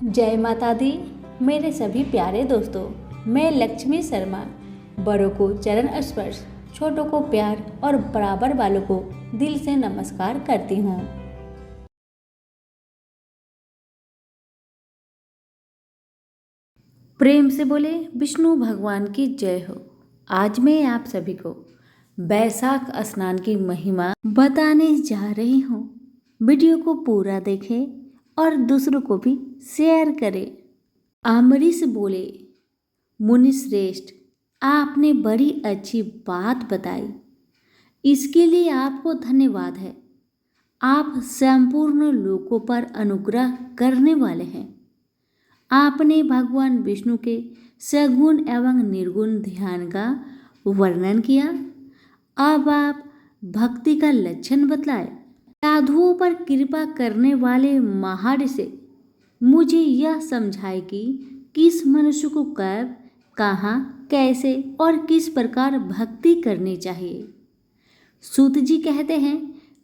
जय माता दी। मेरे सभी प्यारे दोस्तों, मैं लक्ष्मी शर्मा बड़ों को चरण स्पर्श, छोटों को प्यार और बराबर वालों को दिल से नमस्कार करती हूँ। प्रेम से बोले विष्णु भगवान की जय हो। आज मैं आप सभी को बैसाख स्नान की महिमा बताने जा रही हूँ। वीडियो को पूरा देखें और दूसरों को भी शेयर करें। अम्बरीश बोले, मुनि श्रेष्ठ, आपने बड़ी अच्छी बात बताई, इसके लिए आपको धन्यवाद है। आप संपूर्ण लोकों पर अनुग्रह करने वाले हैं। आपने भगवान विष्णु के सगुण एवं निर्गुण ध्यान का वर्णन किया। अब आप भक्ति का लक्षण बतलाए। साधुओं पर कृपा करने वाले महर्षि मुझे यह समझाए कि किस मनुष्य को कब, कहाँ, कैसे और किस प्रकार भक्ति करनी चाहिए। सूत जी कहते हैं,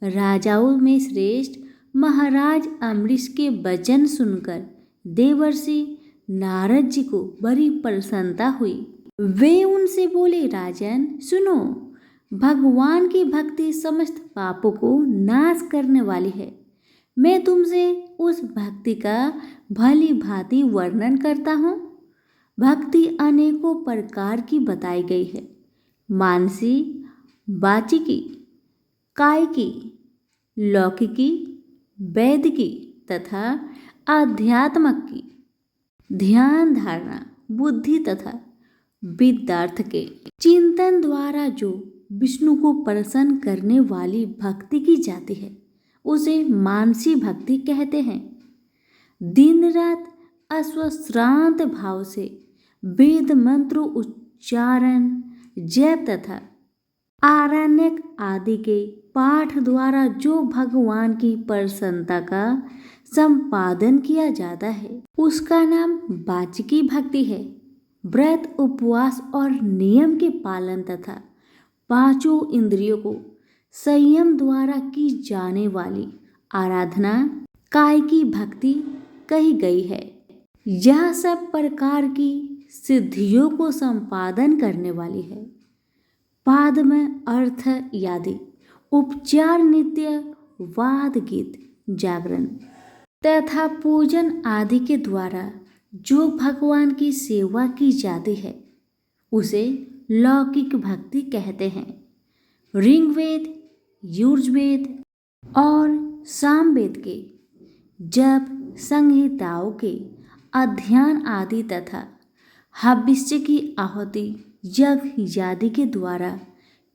राजाओं में श्रेष्ठ महाराज अम्बरीश के वचन सुनकर देवर्षि नारद जी को बड़ी प्रसन्नता हुई। वे उनसे बोले, राजन सुनो, भगवान की भक्ति समस्त पापों को नाश करने वाली है। मैं तुमसे उस भक्ति का भली भांति वर्णन करता हूँ। भक्ति अनेकों प्रकार की बताई गई है। मानसी, वाचिकी, कायिकी, लौकिकी, वैदिकी तथा आध्यात्मिक की। ध्यान धारणा, बुद्धि तथा विद्यार्थ के चिंतन द्वारा जो विष्णु को प्रसन्न करने वाली भक्ति की जाती है उसे मानसी भक्ति कहते हैं। दिन रात अश्वश्रांत भाव से वेद मंत्र उच्चारण, जप तथा आरण्यक आदि के पाठ द्वारा जो भगवान की प्रसन्नता का संपादन किया जाता है उसका नाम वाचिकी भक्ति है। व्रत, उपवास और नियम के पालन तथा पांचों इंद्रियों को संयम द्वारा की जाने वाली आराधना कायिकी भक्ति कही गई है। यह सब प्रकार की सिद्धियों को संपादन करने वाली है। पाद में अर्थ आदि उपचार, नित्य वाद, गीत, जागरण तथा पूजन आदि के द्वारा जो भगवान की सेवा की जाती है उसे लौकिक भक्ति कहते हैं। ऋग्वेद, यजुर्वेद और सामवेद के जप संहिताओं के अध्ययन आदि तथा हविष्य की आहुति, यज्ञ आदि के द्वारा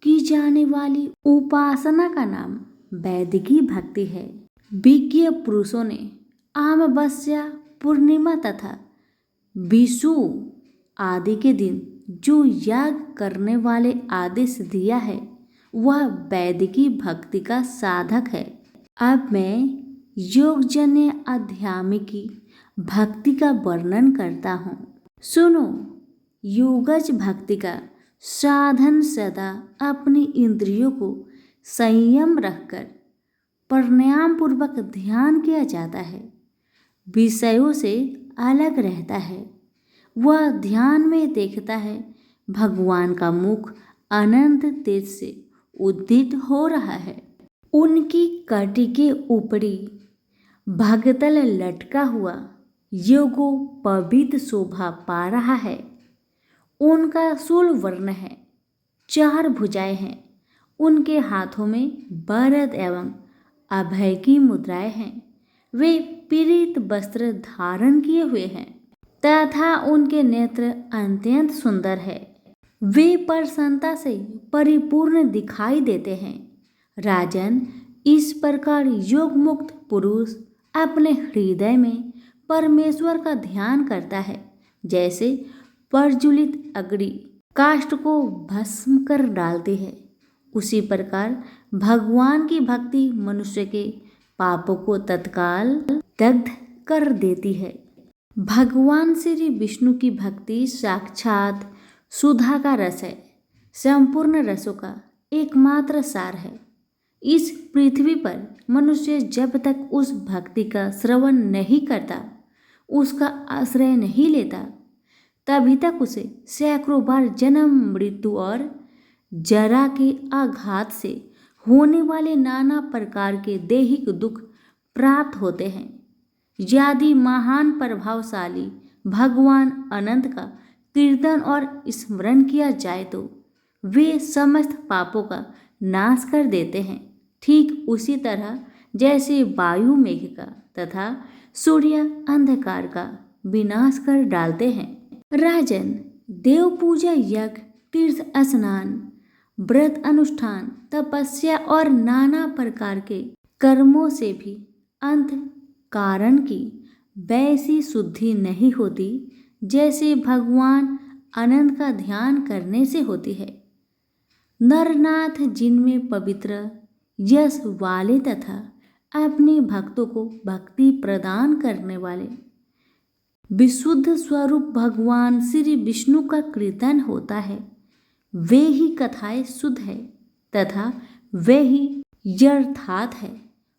की जाने वाली उपासना का नाम वैदिकी भक्ति है। विज्ञ पुरुषों ने अमावस्या, पूर्णिमा तथा विषु आदि के दिन जो याग करने वाले आदेश दिया है वह वैदिकी भक्ति का साधक है। अब मैं योगजन्य आध्यात्मिकी भक्ति का वर्णन करता हूँ। सुनो, योगज भक्ति का साधन सदा अपनी इंद्रियों को संयम रखकर प्राणायाम पूर्वक ध्यान किया जाता है। विषयों से अलग रहता है। वह ध्यान में देखता है भगवान का मुख अनंत तेज से उद्दीत हो रहा है। उनकी कटी के ऊपरी भगतल लटका हुआ योगो पवित्र शोभा पा रहा है। उनका शूल वर्ण है, 4 भुजाएं हैं। उनके हाथों में वरद एवं अभय की मुद्राएं हैं। वे पीड़ित वस्त्र धारण किए हुए हैं तथा उनके नेत्र अत्यंत सुंदर है। वे प्रसन्नता से परिपूर्ण दिखाई देते हैं। राजन, इस प्रकार योग मुक्त पुरुष अपने हृदय में परमेश्वर का ध्यान करता है। जैसे प्रज्वलित अग्नि काष्ठ को भस्म कर डालती है, उसी प्रकार भगवान की भक्ति मनुष्य के पापों को तत्काल दग्ध कर देती है। भगवान श्री विष्णु की भक्ति साक्षात सुधा का रस है, संपूर्ण रसों का एकमात्र सार है। इस पृथ्वी पर मनुष्य जब तक उस भक्ति का श्रवण नहीं करता उसका आश्रय नहीं लेता, तभी तक उसे सैकड़ों बार जन्म, मृत्यु और जरा के आघात से होने वाले नाना प्रकार के दैहिक दुख प्राप्त होते हैं। यदि महान प्रभावशाली भगवान अनंत का कीर्तन और स्मरण किया जाए तो वे समस्त पापों का नाश कर देते हैं, ठीक उसी तरह जैसे वायु मेघ का तथा सूर्य अंधकार का विनाश कर डालते हैं। राजन, देव पूजा, यज्ञ, तीर्थ स्नान, व्रत अनुष्ठान, तपस्या और नाना प्रकार के कर्मों से भी अंत कारण की वैसी शुद्धि नहीं होती जैसे भगवान अनंत का ध्यान करने से होती है। नरनाथ जिनमें पवित्र यश वाले तथा अपने भक्तों को भक्ति प्रदान करने वाले विशुद्ध स्वरूप भगवान श्री विष्णु का कीर्तन होता है, वे ही कथाएं शुद्ध है तथा वे ही यथार्थ है,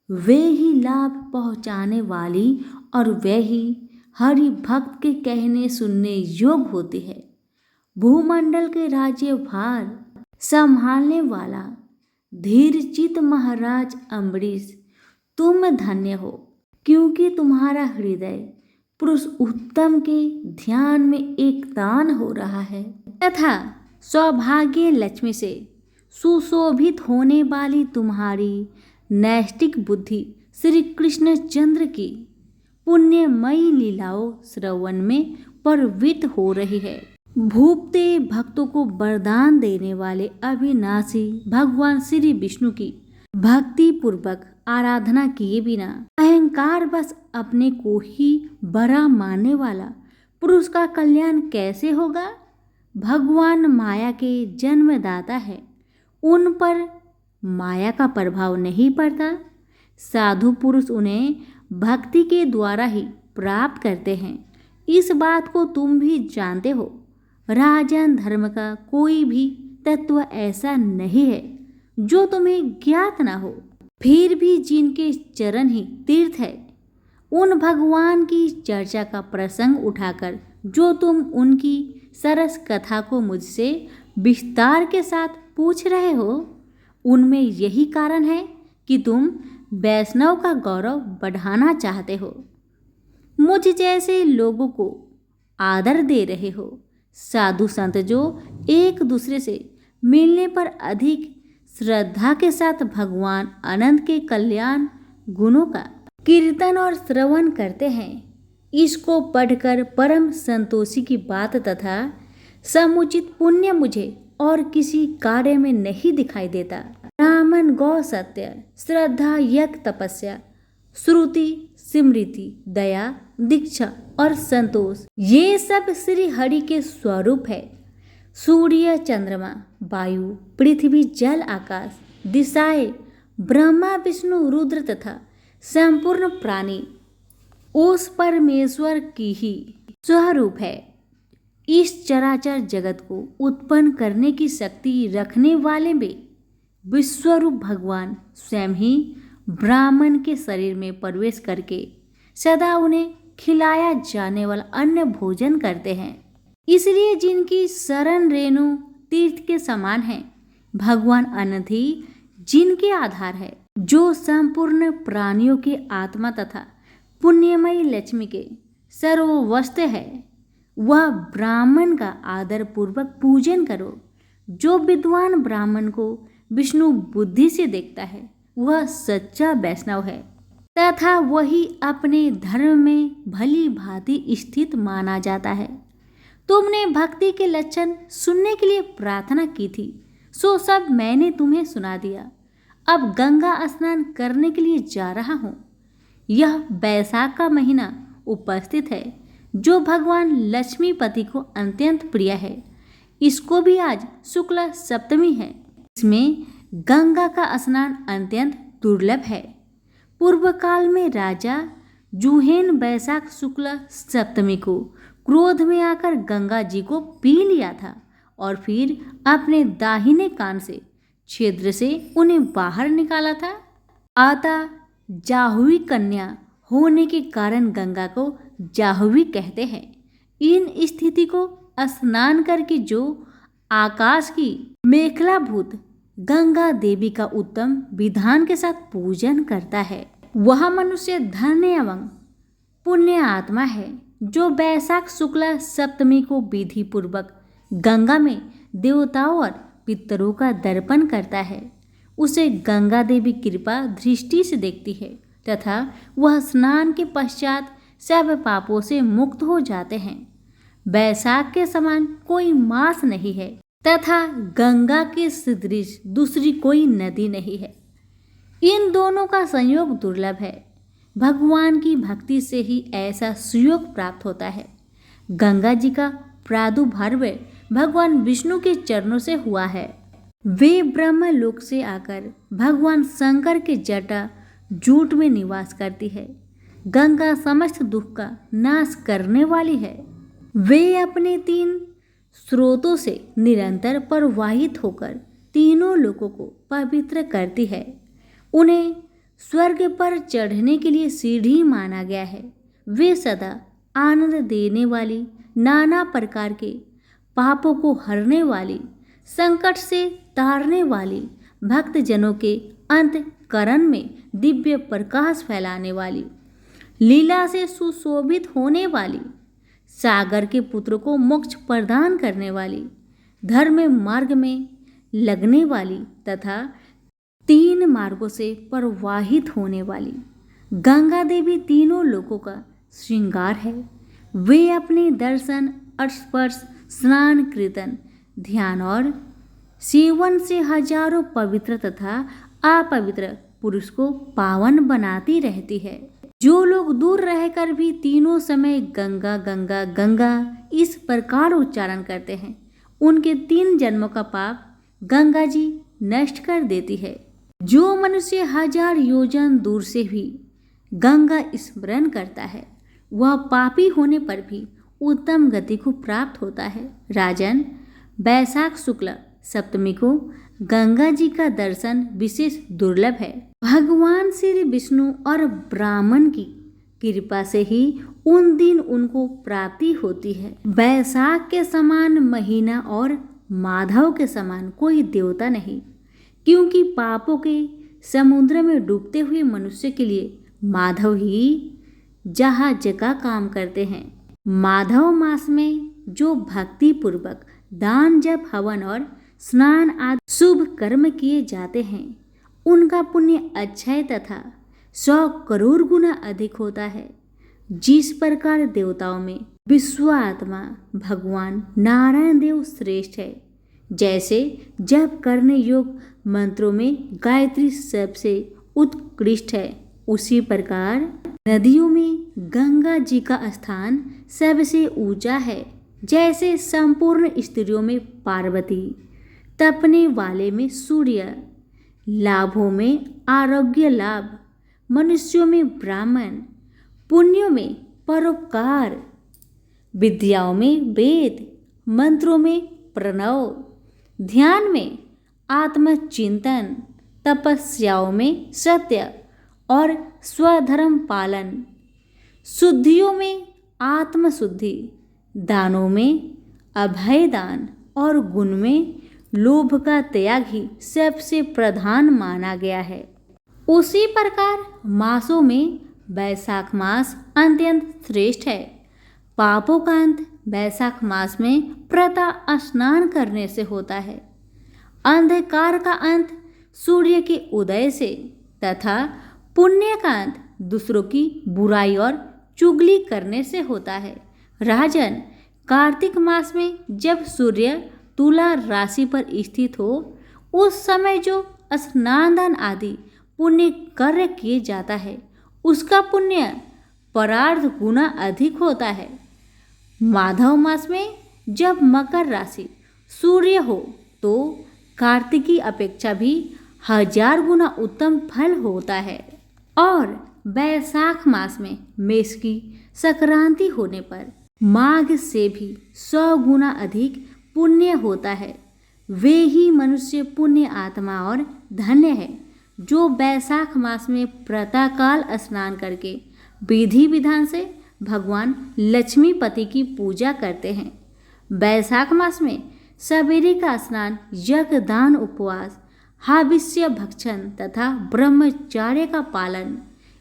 वे ही लाभ पहुँचाने वाली और वे ही हरि भक्त के कहने सुनने योग्य होती है। भूमंडल के राज्य भार संभालने वाला धीरचित महाराज अम्बरीश, तुम धन्य हो, क्योंकि तुम्हारा हृदय पुरुष उत्तम के ध्यान में एक दान हो रहा है तथा सौभाग्य लक्ष्मी से सुशोभित होने वाली तुम्हारी नैष्टिक बुद्धि श्री कृष्ण चंद्र की पुण्यमयी लीलाओं श्रवण में प्रवृत्त हो रही है। भूपते भक्तों को वरदान देने वाले अविनाशी भगवान श्री विष्णु की भक्ति पूर्वक आराधना किए बिना अहंकार बस अपने को ही बड़ा मानने वाला पुरुष का कल्याण कैसे होगा? भगवान माया के जन्मदाता है, उन पर माया का प्रभाव नहीं पड़ता। साधु पुरुष उन्हें भक्ति के द्वारा ही प्राप्त करते हैं, इस बात को तुम भी जानते हो। राजन, धर्म का कोई भी तत्व ऐसा नहीं है जो तुम्हें ज्ञात ना हो। फिर भी जिनके चरण ही तीर्थ है, उन भगवान की चर्चा का प्रसंग उठाकर जो तुम उनकी सरस कथा को मुझसे विस्तार के साथ पूछ रहे हो, उनमें यही कारण है कि तुम वैष्णव का गौरव बढ़ाना चाहते हो, मुझ जैसे लोगों को आदर दे रहे हो। साधु संत जो एक दूसरे से मिलने पर अधिक श्रद्धा के साथ भगवान अनंत के कल्याण गुणों का कीर्तन और श्रवण करते हैं, इसको पढ़कर परम संतोषी की बात तथा समुचित पुण्य मुझे और किसी कार्य में नहीं दिखाई देता। ब्राह्मण, गौ, सत्य, श्रद्धा, यज्ञ, तपस्या, श्रुति, स्मृति, दया, दीक्षा और संतोष, ये सब श्री हरि के स्वरूप है। सूर्य, चंद्रमा, वायु, पृथ्वी, जल, आकाश, दिशाएं, ब्रह्मा, विष्णु, रुद्र तथा संपूर्ण प्राणी उस परमेश्वर की ही स्वरूप है। इस चराचर जगत को उत्पन्न करने की शक्ति रखने वाले में विश्वरूप भगवान स्वयं ही ब्राह्मण के शरीर में प्रवेश करके सदा उन्हें खिलाया जाने वाला अन्न भोजन करते हैं। इसलिए जिनकी शरण रेणु तीर्थ के समान है, भगवान अनंत ही जिनके आधार है, जो संपूर्ण प्राणियों की आत्मा तथा पुण्यमयी लक्ष्मी के सर्ववस्त्र है, वह ब्राह्मण का आदर पूर्वक पूजन करो। जो विद्वान ब्राह्मण को विष्णु बुद्धि से देखता है, वह सच्चा वैष्णव है तथा वही अपने धर्म में भली भांति स्थित माना जाता है। तुमने भक्ति के लक्षण सुनने के लिए प्रार्थना की थी, सो सब मैंने तुम्हें सुना दिया। अब गंगा स्नान करने के लिए जा रहा हूँ। यह बैसाख का महीना उपस्थित है, जो भगवान लक्ष्मीपति को अत्यंत प्रिय है। इसको भी आज शुक्ल सप्तमी है। इसमें गंगा का स्नान अत्यंत दुर्लभ है। पूर्व काल में राजा जुहेन बैसाख शुक्ल सप्तमी को क्रोध में आकर गंगा जी को पी लिया था और फिर अपने दाहिने कान से छिद्र से उन्हें बाहर निकाला था। अतः जाह्नवी कन्या होने के कारण गंगा को जाह्नवी कहते हैं। इन स्थिति को स्नान करके जो आकाश की मेखलाभूत गंगा देवी का उत्तम विधान के साथ पूजन करता है, वह मनुष्य धन्य एवं पुण्य आत्मा है जो वैशाख शुक्ला सप्तमी को विधि पूर्वक गंगा में देवताओं और पितरों का दर्पण करता है। उसे गंगा देवी कृपा दृष्टि से देखती है तथा वह स्नान के पश्चात सब पापों से मुक्त हो जाते हैं। वैशाख के समान कोई मास नहीं है तथा गंगा के सदृश दूसरी कोई नदी नहीं है। इन दोनों का संयोग दुर्लभ है। भगवान की भक्ति से ही ऐसा सुयोग प्राप्त होता है। गंगा जी का प्रादुर्भाव भगवान विष्णु के चरणों से हुआ है। वे ब्रह्मलोक से आकर भगवान शंकर के जटा जूट में निवास करती है। गंगा समस्त दुख का नाश करने वाली है। वे अपने 3 स्रोतों से निरंतर प्रवाहित होकर तीनों लोगों को पवित्र करती है। उन्हें स्वर्ग पर चढ़ने के लिए सीढ़ी माना गया है। वे सदा आनंद देने वाली, नाना प्रकार के पापों को हरने वाली, संकट से तारने वाली, भक्तजनों के अंतःकरण में दिव्य प्रकाश फैलाने वाली, लीला से सुशोभित होने वाली, सागर के पुत्र को मोक्ष प्रदान करने वाली, धर्म मार्ग में लगने वाली तथा 3 मार्गों से प्रवाहित होने वाली गंगा देवी तीनों लोकों का श्रृंगार है। वे अपने दर्शन, स्पर्श, स्नान, कीर्तन, ध्यान और सेवन से हजारों पवित्र तथा अपवित्र पुरुष को पावन बनाती रहती है। जो लोग दूर रहकर भी तीनों समय गंगा गंगा गंगा इस प्रकार उच्चारण करते हैं, उनके 3 जन्मों का पाप गंगा जी नष्ट कर देती है। जो मनुष्य 1000 योजन दूर से भी गंगा स्मरण करता है, वह पापी होने पर भी उत्तम गति को प्राप्त होता है। राजन, वैशाख शुक्ल सप्तमी को गंगा जी का दर्शन विशेष दुर्लभ है। भगवान श्री विष्णु और ब्राह्मण की कृपा से ही उन दिन उनको प्राप्ति होती है। वैशाख के समान महीना और माधव के समान कोई देवता नहीं, क्योंकि पापों के समुद्र में डूबते हुए मनुष्य के लिए माधव ही जहाज का काम करते हैं। माधव मास में जो भक्ति पूर्वक दान, जप, हवन और स्नान आदि शुभ कर्म किए जाते हैं, उनका पुण्य अक्षय तथा 100 करोड़ गुना अधिक होता है। जिस प्रकार देवताओं में विश्वात्मा भगवान नारायण देव श्रेष्ठ है, जैसे जप करने योग मंत्रों में गायत्री सबसे उत्कृष्ट है, उसी प्रकार नदियों में गंगा जी का स्थान सबसे ऊंचा है। जैसे संपूर्ण स्त्रियों में पार्वती, तपने वाले में सूर्य, लाभों में आरोग्य लाभ, मनुष्यों में ब्राह्मण, पुण्यों में परोपकार, विद्याओं में वेद, मंत्रों में प्रणव, ध्यान में आत्मचिंतन, तपस्याओं में सत्य और स्वधर्म पालन, शुद्धियों में आत्मशुद्धि, दानों में अभय दान और गुण में लोभ का त्याग ही सबसे प्रधान माना गया है। उसी प्रकार मासों में वैशाख मास अत्यंत श्रेष्ठ है। पापों का अंत वैशाख मास में प्रातः स्नान करने से होता है। अंधकार का अंत सूर्य के उदय से तथा पुण्य का अंत दूसरों की बुराई और चुगली करने से होता है। राजन, कार्तिक मास में जब सूर्य तुला राशि पर स्थित हो, उस समय जो स्नान दान आदि पुण्य कार्य किए जाता है, उसका पुण्य परार्ध गुना अधिक होता है। माधव मास में जब मकर राशि सूर्य हो, तो कार्तिकी अपेक्षा भी 1000 गुना उत्तम फल होता है। और वैशाख मास में मेष की संक्रांति होने पर माघ से भी 100 गुना अधिक पुण्य होता है। वे ही मनुष्य पुण्य आत्मा और धन्य है जो वैशाख मास में प्रातःकाल स्नान करके विधि विधान से भगवान लक्ष्मीपति की पूजा करते हैं। वैशाख मास में सवेरे का स्नान, यज्ञ, दान, उपवास, हाविष्य भक्षण तथा ब्रह्मचार्य का पालन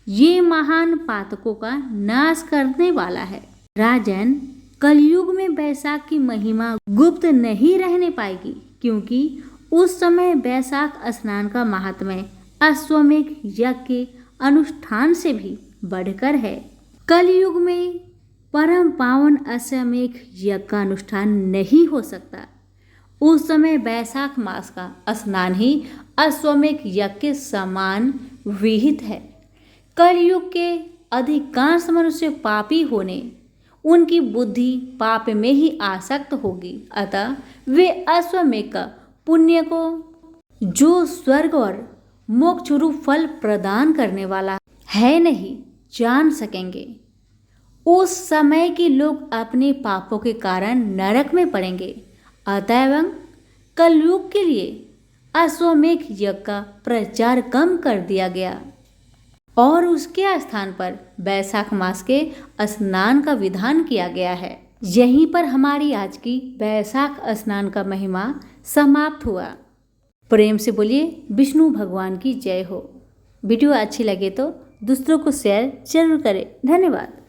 ये महान पातकों का नाश करने वाला है। राजन, कलयुग में वैशाख की महिमा गुप्त नहीं रहने पाएगी, क्योंकि उस समय वैशाख स्नान का महात्म्य अश्वमेध यज्ञ के अनुष्ठान से भी बढ़कर है। कलयुग में परम पावन अश्वमेध यज्ञ का अनुष्ठान नहीं हो सकता। उस समय वैशाख मास का स्नान ही अश्वमेध यज्ञ के समान विहित है। कलयुग के अधिकांश मनुष्य पापी होने उनकी बुद्धि पाप में ही आसक्त होगी, अतः वे अश्वमेध का पुण्य को, जो स्वर्ग और मोक्ष रूप फल प्रदान करने वाला है, नहीं जान सकेंगे। उस समय के लोग अपने पापों के कारण नरक में पड़ेंगे। अतएव कलयुग के लिए अश्वमेध यज्ञ का प्रचार कम कर दिया गया और उसके स्थान पर वैशाख मास के स्नान का विधान किया गया है। यहीं पर हमारी आज की वैशाख स्नान का महिमा समाप्त हुआ। प्रेम से बोलिए विष्णु भगवान की जय हो। वीडियो अच्छी लगे तो दूसरों को शेयर जरूर करें। धन्यवाद।